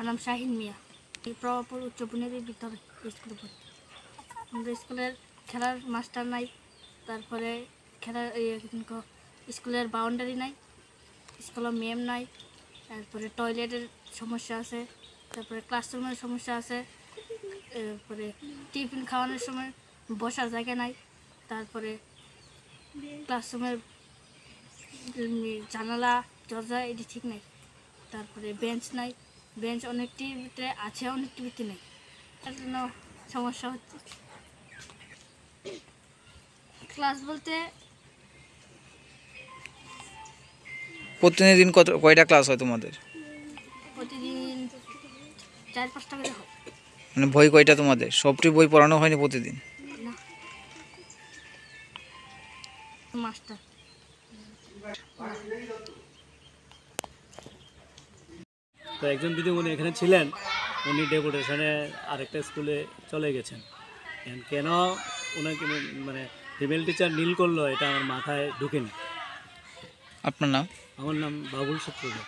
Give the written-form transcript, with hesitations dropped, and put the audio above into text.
নাম শাহিন মিয়া। প্রভাবপুর উচ্চ বুনিয়াদী বিদ্যালয় স্কুলে পড়ি। আমাদের স্কুলের খেলার মাস্টার নাই, তারপরে খেলার স্কুলের বাউন্ডারি নাই, স্কুলের ম্যাম নাই, তারপরে টয়লেটের সমস্যা আছে, তারপরে ক্লাসরুমের সমস্যা আছে, তারপরে টিফিন খাওয়ানোর সময় বসার জায়গা নাই, তারপরে ক্লাসরুমের জানালা দরজা এটি ঠিক নাই, তারপরে বেঞ্চ নাই, বেঞ্চ অনেকটি ভিতরে আছে, অনেকটি ভিতরে নেই, তার জন্য সমস্যা হচ্ছে। ক্লাস বলতে প্রতিদিন কয়টা ক্লাস হয় তোমাদের? প্রতিদিন 4-5টা করে হয়। মানে বই কয়টা তোমাদের? সবটি বই পড়ানো হয়নি প্রতিদিন? না, মাস্টার। তো একজন দিদিমণি এখানে ছিলেন, উনি ডেপুটেশনে আরেকটা স্কুলে চলে গেছেন। কেন ওনাকে মানে ফিমেল টিচার নীল করলো এটা আমার মাথায় ঢুকেনি। আপনার নাম? আমার নাম বাবুল সূত্রধর।